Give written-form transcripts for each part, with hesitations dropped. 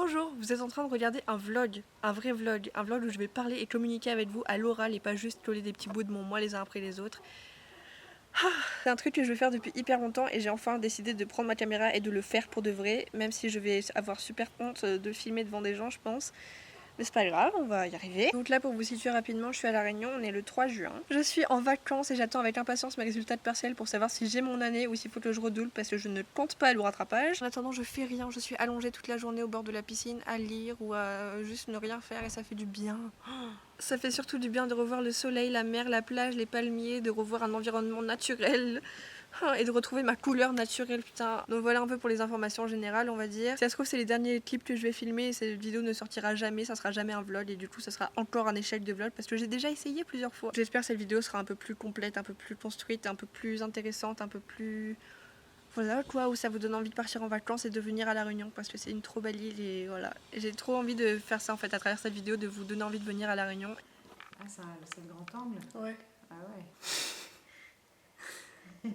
Bonjour, vous êtes en train de regarder un vlog, un vrai vlog, un vlog où je vais parler et communiquer avec vous à l'oral et pas juste coller des petits bouts de mon moi les uns après les autres. C'est un truc que je veux faire depuis hyper longtemps et j'ai enfin décidé de prendre ma caméra et de le faire pour de vrai, même si je vais avoir super honte de filmer devant des gens je pense. Mais c'est pas grave, on va y arriver. Donc là pour vous situer rapidement, je suis à La Réunion, on est le 3 juin. Je suis en vacances et j'attends avec impatience mes résultats de partiel pour savoir si j'ai mon année ou s'il faut que je redouble parce que je ne compte pas aller au rattrapage. En attendant je fais rien, je suis allongée toute la journée au bord de la piscine à lire ou à juste ne rien faire et ça fait du bien. Ça fait surtout du bien de revoir le soleil, la mer, la plage, les palmiers, de revoir un environnement naturel. Et de retrouver ma couleur naturelle, putain. Donc voilà un peu pour les informations générales, on va dire. Si ça se trouve, c'est les derniers clips que je vais filmer et cette vidéo ne sortira jamais, ça sera jamais un vlog et du coup, ça sera encore un échec de vlog parce que j'ai déjà essayé plusieurs fois. J'espère que cette vidéo sera un peu plus complète, un peu plus construite, un peu plus intéressante, un peu plus. Voilà quoi, où ça vous donne envie de partir en vacances et de venir à La Réunion parce que c'est une trop belle île et voilà. J'ai trop envie de faire ça en fait à travers cette vidéo, de vous donner envie de venir à La Réunion. Ah, c'est le grand angle? Ouais. Ah ouais.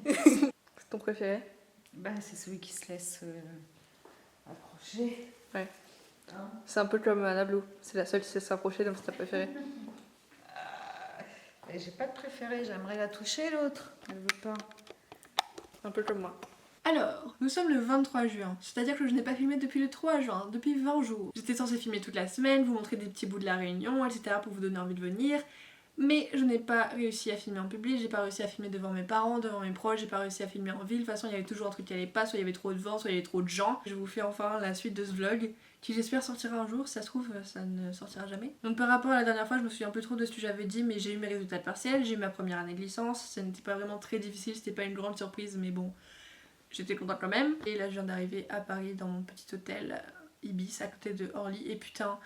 C'est ton préféré? Bah, c'est celui qui se laisse approcher. Ouais. Hein? C'est un peu comme Anna Blue, c'est la seule qui sait s'approcher, donc c'est ta préférée. J'ai pas de préféré, j'aimerais la toucher l'autre. Elle veut pas. Un peu comme moi. Alors, nous sommes le 23 juin, c'est-à-dire que je n'ai pas filmé depuis le 3 juin, depuis 20 jours. J'étais censée filmer toute la semaine, vous montrer des petits bouts de La Réunion, etc. pour vous donner envie de venir. Mais je n'ai pas réussi à filmer en public, j'ai pas réussi à filmer devant mes parents, devant mes proches, j'ai pas réussi à filmer en ville. De toute façon, il y avait toujours un truc qui allait pas, soit il y avait trop de vent, soit il y avait trop de gens. Je vous fais enfin la suite de ce vlog, qui j'espère sortira un jour. Si ça se trouve, ça ne sortira jamais. Donc par rapport à la dernière fois, je me souviens un peu trop de ce que j'avais dit, mais j'ai eu mes résultats de partiel, j'ai eu ma première année de licence. Ça n'était pas vraiment très difficile, c'était pas une grande surprise, mais bon, j'étais contente quand même. Et là, je viens d'arriver à Paris dans mon petit hôtel Ibis à côté de Orly. Et putain,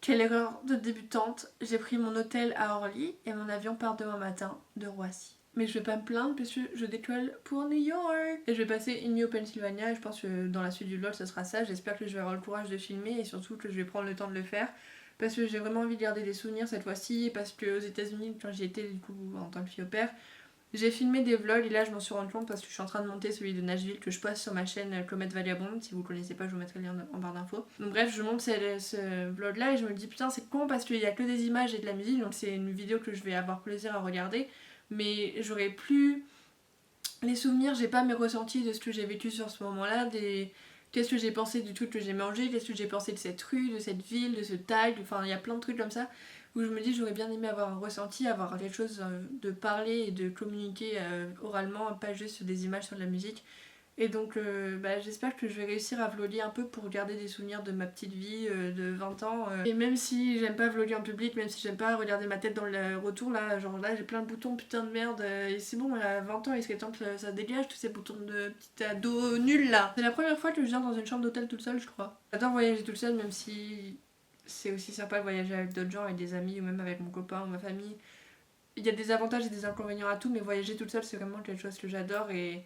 quelle erreur de débutante. J'ai pris mon hôtel à Orly et mon avion part demain matin de Roissy. Mais je vais pas me plaindre parce que je décolle pour New York. Et je vais passer une nuit au Pennsylvania et je pense que dans la suite du vlog ça sera ça. J'espère que je vais avoir le courage de filmer et surtout que je vais prendre le temps de le faire. Parce que j'ai vraiment envie de garder des souvenirs cette fois-ci. Parce que aux États-Unis, quand j'y étais du coup en tant que fille au père, j'ai filmé des vlogs et là je m'en suis rendu compte parce que je suis en train de monter celui de Nashville que je poste sur ma chaîne Comète Vagabonde. Si vous connaissez pas, je vous mettrai le lien en barre d'infos. Donc bref, je monte ce vlog là et je me dis putain c'est con parce qu'il y a que des images et de la musique, donc c'est une vidéo que je vais avoir plaisir à regarder, mais j'aurai plus les souvenirs, j'ai pas mes ressentis de ce que j'ai vécu sur ce moment là, qu'est-ce que j'ai pensé du truc que j'ai mangé, qu'est-ce que j'ai pensé de cette rue, de cette ville, de ce tag, enfin il y a plein de trucs comme ça où je me dis j'aurais bien aimé avoir un ressenti, avoir quelque chose de parler et de communiquer oralement, pas juste sur des images, sur de la musique. Et donc j'espère que je vais réussir à vlogger un peu pour garder des souvenirs de ma petite vie de 20 ans. Et même si j'aime pas vlogger en public, même si j'aime pas regarder ma tête dans le retour, là genre là j'ai plein de boutons, putain de merde, et c'est bon, à 20 ans il serait temps que ça dégage tous ces boutons de petit ado nul là. C'est la première fois que je viens dans une chambre d'hôtel toute seule je crois. J'adore voyager toute seule même si c'est aussi sympa de voyager avec d'autres gens, avec des amis ou même avec mon copain ou ma famille. Il y a des avantages et des inconvénients à tout, mais voyager toute seule c'est vraiment quelque chose que j'adore et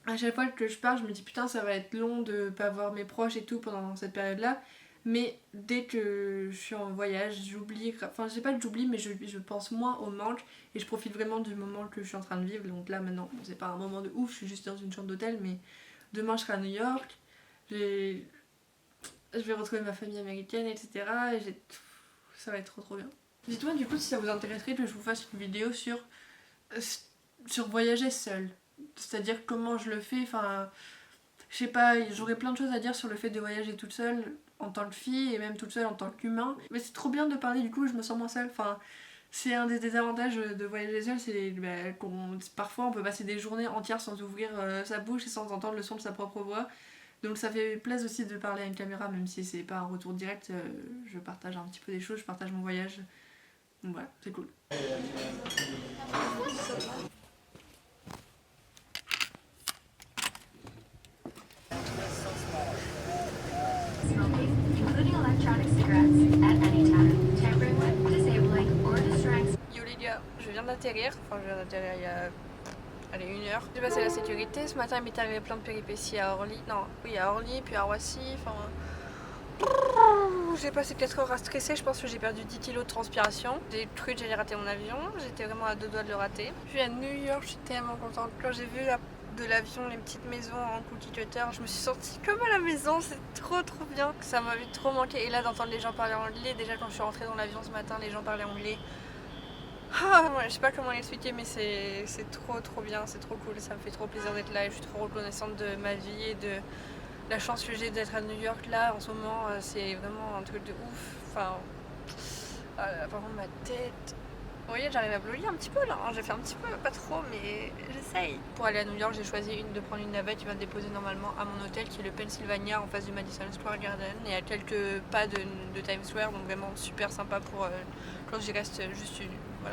à chaque fois que je pars je me dis putain ça va être long de pas voir mes proches et tout pendant cette période là, mais dès que je suis en voyage j'oublie, enfin je sais pas que j'oublie mais je pense moins au manque et je profite vraiment du moment que je suis en train de vivre. Donc là maintenant c'est pas un moment de ouf, je suis juste dans une chambre d'hôtel, mais demain je serai à New York, je vais retrouver ma famille américaine, etc. Et ça va être trop bien. Dites-moi du coup si ça vous intéresserait que je vous fasse une vidéo sur voyager seule. C'est-à-dire comment je le fais, enfin... Je sais pas, j'aurais plein de choses à dire sur le fait de voyager toute seule en tant que fille et même toute seule en tant qu'humain. Mais c'est trop bien de parler, du coup je me sens moins seule. Enfin, c'est un des désavantages de voyager seule, c'est parfois on peut passer des journées entières sans ouvrir sa bouche et sans entendre le son de sa propre voix. Donc ça fait plaisir aussi de parler à une caméra, même si c'est pas un retour direct, je partage un petit peu des choses, je partage mon voyage. Donc voilà, c'est cool. Including electronic cigarettes at any time, tampering with, disabling, or destroying. Yo les gars, je viens d'atterrir, enfin je viens d'atterrir il y a... Allez, 1 heure. J'ai passé la sécurité, ce matin il m'est arrivé plein de péripéties à Orly, à Orly, puis à Roissy, enfin... J'ai passé 4 heures à stresser, je pense que j'ai perdu 10 kilos de transpiration. J'ai cru que j'allais rater mon avion, j'étais vraiment à 2 doigts de le rater. Je suis à New York, je suis tellement contente. Quand j'ai vu de l'avion, les petites maisons en cookie cutter. Je me suis sentie comme à la maison, c'est trop bien. Ça m'avait trop manqué. Et là d'entendre les gens parler anglais, déjà quand je suis rentrée dans l'avion ce matin, les gens parlaient anglais. Ouais, je sais pas comment l'expliquer, mais c'est trop bien, c'est trop cool. Ça me fait trop plaisir d'être là et je suis trop reconnaissante de ma vie et de la chance que j'ai d'être à New York là en ce moment. C'est vraiment un truc de ouf. Enfin, par contre ma tête... Vous voyez, j'arrive à vlogger un petit peu là, hein. J'ai fait un petit peu, pas trop, mais j'essaye. Pour aller à New York, j'ai choisi de prendre une navette qui va me déposer normalement à mon hôtel qui est le Pennsylvania en face du Madison Square Garden et à quelques pas de Times Square, donc vraiment super sympa pour quand j'y reste juste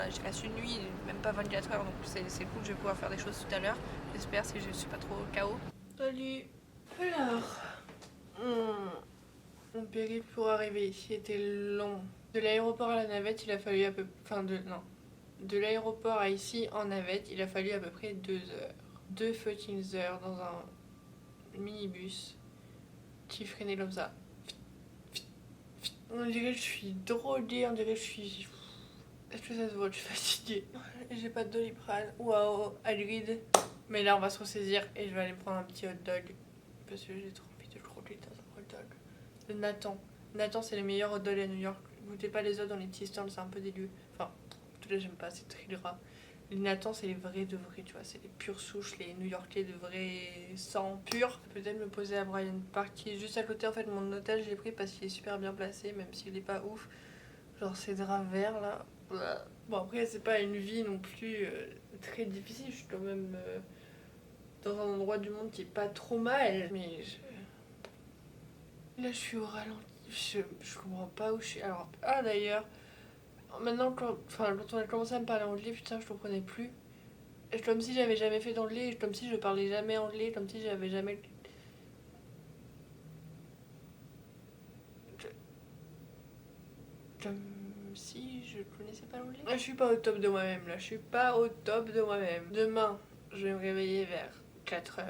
j'y reste une nuit, même pas 24 heures, donc c'est cool, je vais pouvoir faire des choses tout à l'heure. J'espère si je suis pas trop KO. Salut. Alors, mon périple pour arriver ici était long. De l'aéroport à la navette, il a fallu à peu... De l'aéroport à ici en navette, il a fallu à peu près 2 heures. 2 fucking heures dans un minibus qui freinait comme ça. On dirait que je suis droguée, on dirait que je suis... Est-ce que ça se voit? Je suis fatiguée. J'ai pas de Doliprane. Waouh, Hagrid. Mais là, on va se ressaisir et je vais aller prendre un petit hot dog. Parce que j'ai trop envie de croquer dans un hot dog. Le Nathan. Nathan, c'est les meilleurs hot dogs à New York. Goûtez pas les autres dans les petits stands, c'est un peu dégueu. Enfin, en tout cas, j'aime pas, c'est très gras. Les Nathan, c'est les vrais de vrais, tu vois. C'est les pures souches, les New-Yorkais de vrais sang pur. Peut-être me poser à Bryant Park, qui est juste à côté. En fait, mon hôtel, je l'ai pris parce qu'il est super bien placé, même s'il est pas ouf. Genre, ces draps verts là. Bon, après, c'est pas une vie non plus très difficile. Je suis quand même dans un endroit du monde qui est pas trop mal. Mais là, je suis au ralenti. Je comprends pas où je suis. Alors, d'ailleurs, maintenant, quand on a commencé à me parler anglais, putain, je comprenais plus. Et comme si j'avais jamais fait d'anglais, comme si je parlais jamais anglais, comme si j'avais jamais. Comme si je connaissais pas l'anglais. Je suis pas au top de moi-même là, je suis pas au top de moi-même. Demain, je vais me réveiller vers 4h.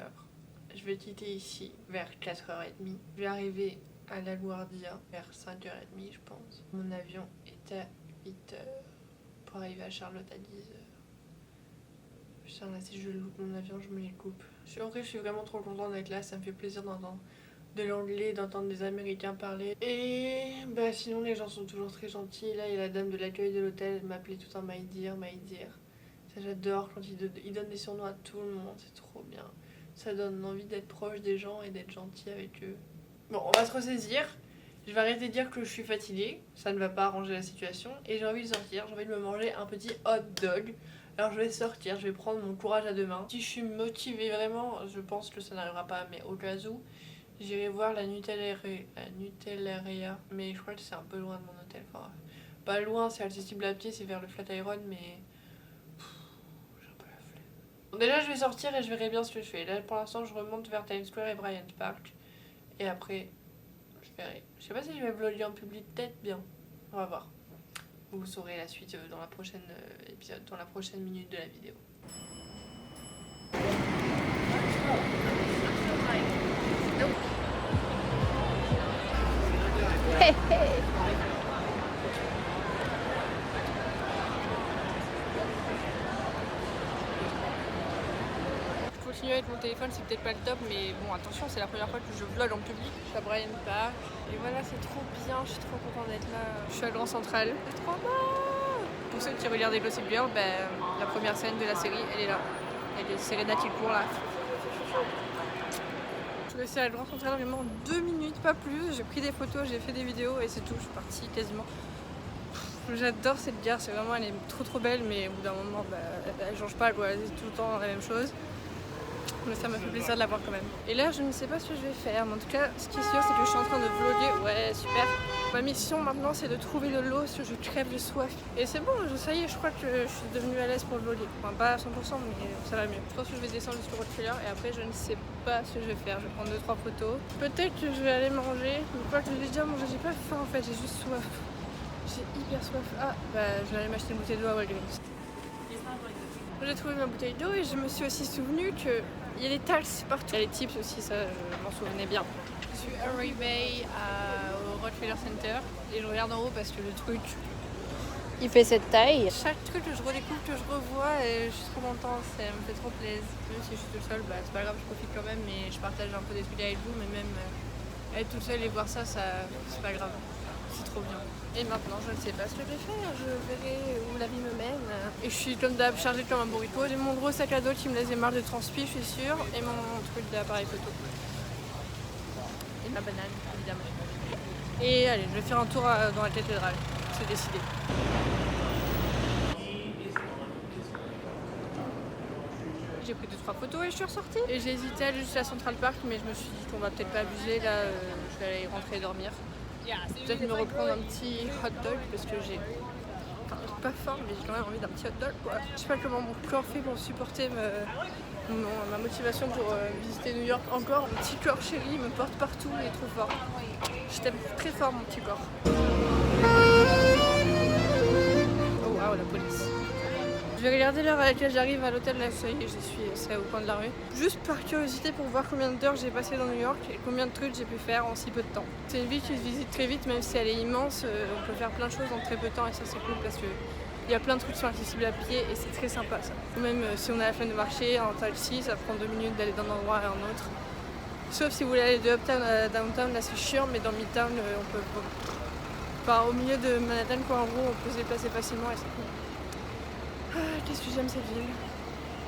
Je vais quitter ici vers 4h30. Je vais arriver à LaGuardia vers 5h30, je pense. Mon avion est à 8h pour arriver à Charlotte à 10h. Putain, là, si je loupe mon avion, je me les coupe. En vrai, je suis vraiment trop contente d'être là, ça me fait plaisir d'entendre de l'anglais, d'entendre des Américains parler. Et bah sinon, les gens sont toujours très gentils. Là, il y a la dame de l'accueil de l'hôtel, elle m'appelait tout le temps My Dear, My Dear. Ça, j'adore quand ils donnent des surnoms à tout le monde, c'est trop bien. Ça donne envie d'être proche des gens et d'être gentil avec eux. Bon, on va se ressaisir. Je vais arrêter de dire que je suis fatiguée, ça ne va pas arranger la situation. Et j'ai envie de sortir, j'ai envie de me manger un petit hot dog. Alors je vais sortir, je vais prendre mon courage à deux mains. Si je suis motivée vraiment, je pense que ça n'arrivera pas, mais au cas où, j'irai voir la Nutelleria. Mais je crois que c'est un peu loin de mon hôtel. Enfin, pas loin, c'est accessible à pied, c'est vers le Flatiron, mais... j'ai un peu la flemme. Bon, déjà, je vais sortir et je verrai bien ce que je fais. Là, pour l'instant, je remonte vers Times Square et Bryant Park. Et après, je verrai. Je sais pas si je vais vlogger en public, peut-être bien. On va voir. Vous saurez la suite dans la prochaine épisode, dans la prochaine minute de la vidéo. Continuer avec mon téléphone, c'est peut-être pas le top, mais bon, attention, c'est la première fois que je vlog en public. Je suis à Bryant Park, et voilà, c'est trop bien, je suis trop contente d'être là. Je suis à Grand Central, c'est trop beau. Pour ceux qui regardent les Gossip Girl, la première scène de la série, elle est là. Elle est Serena qui court là. Je suis restée à Grand Central vraiment 2 minutes, pas plus. J'ai pris des photos, j'ai fait des vidéos, et c'est tout, je suis partie quasiment. J'adore cette gare, c'est vraiment, elle est trop belle, mais au bout d'un moment, elle change pas, quoi. C'est tout le temps la même chose. Mais ça m'a fait plaisir de la voir quand même. Et là, je ne sais pas ce que je vais faire, mais en tout cas, ce qui est sûr, c'est que je suis en train de vlogger. Ouais, super. Ma mission maintenant, c'est de trouver de l'eau, parce que je crève de soif. Et c'est bon, ça y est, je crois que je suis devenue à l'aise pour vlogger. Enfin, pas à 100%, mais ça va mieux. Je pense que je vais descendre jusqu'au Rockefeller, et après, je ne sais pas ce que je vais faire. Je vais prendre 2-3 photos. Peut-être que je vais aller manger. Une fois que je vais déjà manger, j'ai pas faim en fait, j'ai juste soif. J'ai hyper soif. Je vais aller m'acheter une bouteille d'eau à Walgreens. J'ai trouvé ma bouteille d'eau et je me suis aussi souvenu qu'il y a des taxes partout. Il y a les tips aussi, ça je m'en souvenais bien. Je suis arrivée au Rockefeller Center et je regarde en haut parce que le truc Il fait cette taille. Chaque truc que je redécouvre, que je revois, je suis trop contente, ça me fait trop plaisir. Même si je suis toute seule, bah, c'est pas grave, je profite quand même, mais je partage un peu des trucs avec vous, mais même être toute seule et voir ça, c'est pas grave. C'est trop bien. Et maintenant, je ne sais pas ce que je vais faire, je verrai où la vie me mène. Et je suis comme d'hab chargée comme un bourricot. J'ai mon gros sac à dos qui me laisse des marques de transpi, je suis sûre, et mon truc d'appareil photo. Et ma banane, évidemment. Et allez, je vais faire un tour dans la cathédrale, c'est décidé. J'ai pris 2-3 photos et je suis ressortie. Et j'ai hésité à aller jusqu'à Central Park, mais je me suis dit qu'on va peut-être pas abuser, là je vais aller rentrer et dormir. Peut-être me reprendre un petit hot dog parce que j'ai pas faim, mais j'ai quand même envie d'un petit hot dog quoi. Je sais pas comment mon corps fait pour supporter ma motivation pour visiter New York encore. Mon petit corps chéri me porte partout, il est trop fort. Je t'aime très fort mon petit corps. Oh waouh, la police. Je vais regarder l'heure à laquelle j'arrive à l'hôtel, là ça y est, j'y suis, c'est au coin de la rue. Juste par curiosité pour voir combien d'heures j'ai passé dans New York et combien de trucs j'ai pu faire en si peu de temps. C'est une ville qui se visite très vite, même si elle est immense, on peut faire plein de choses en très peu de temps et ça c'est cool parce que il y a plein de trucs qui sont accessibles à pied et c'est très sympa ça. Même si on a la flemme de marcher en taxi, ça prend 2 minutes d'aller d'un endroit à un autre. Sauf si vous voulez aller de Uptown à Downtown, là c'est chiant, mais dans Midtown on peut... Enfin au milieu de Manhattan quoi, en gros on peut se déplacer facilement et c'est cool. Qu'est-ce que j'aime cette ville.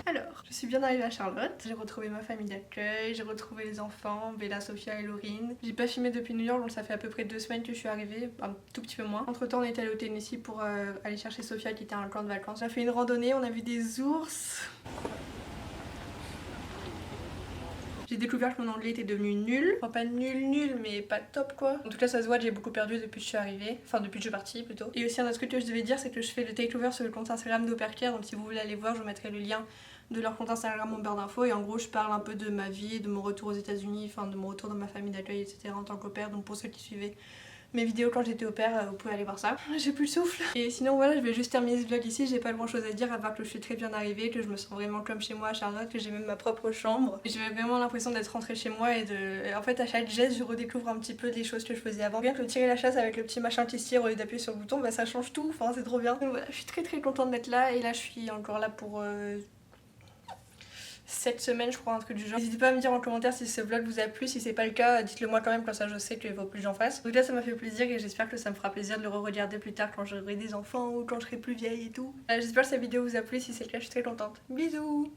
Alors, je suis bien arrivée à Charlotte, j'ai retrouvé ma famille d'accueil, j'ai retrouvé les enfants, Bella, Sophia et Laurine. J'ai pas filmé depuis New York, donc ça fait à peu près 2 semaines que je suis arrivée, un tout petit peu moins. Entre temps on est allé au Tennessee pour aller chercher Sophia qui était à un camp de vacances. On a fait une randonnée, on a vu des ours. J'ai découvert que mon anglais était devenu nul. Enfin pas nul mais pas top quoi. En tout cas ça se voit, j'ai beaucoup perdu depuis que je suis arrivée. Enfin depuis que je suis partie plutôt. Et aussi un autre truc que je devais dire, c'est que je fais le takeover sur le compte Instagram d'Aupercare. Donc si vous voulez aller voir, je vous mettrai le lien de leur compte Instagram en barre d'infos. Et en gros je parle un peu de ma vie, de mon retour aux États-Unis, enfin de mon retour dans ma famille d'accueil, etc. en tant qu'au pair. Donc pour ceux qui suivaient mes vidéos quand j'étais au pair, vous pouvez aller voir ça. J'ai plus le souffle. Et sinon voilà, je vais juste terminer ce vlog ici, j'ai pas grand chose à dire à part que je suis très bien arrivée, que je me sens vraiment comme chez moi à Charlotte, que j'ai même ma propre chambre. J'ai vraiment l'impression d'être rentrée chez moi et de... En fait à chaque geste je redécouvre un petit peu des choses que je faisais avant. Bien que tirer la chasse avec le petit machin qui se tire au lieu d'appuyer sur le bouton, bah ça change tout, enfin c'est trop bien. Donc voilà, je suis très contente d'être là et là je suis encore là pour... cette semaine je crois, un truc du genre. N'hésitez pas à me dire en commentaire si ce vlog vous a plu, si c'est pas le cas dites-le moi quand même, comme ça je sais qu'il faut plus que j'en fasse. Donc là ça m'a fait plaisir et j'espère que ça me fera plaisir de le re-regarder plus tard quand j'aurai des enfants ou quand je serai plus vieille et tout. J'espère que cette vidéo vous a plu, si c'est le cas je suis très contente. Bisous.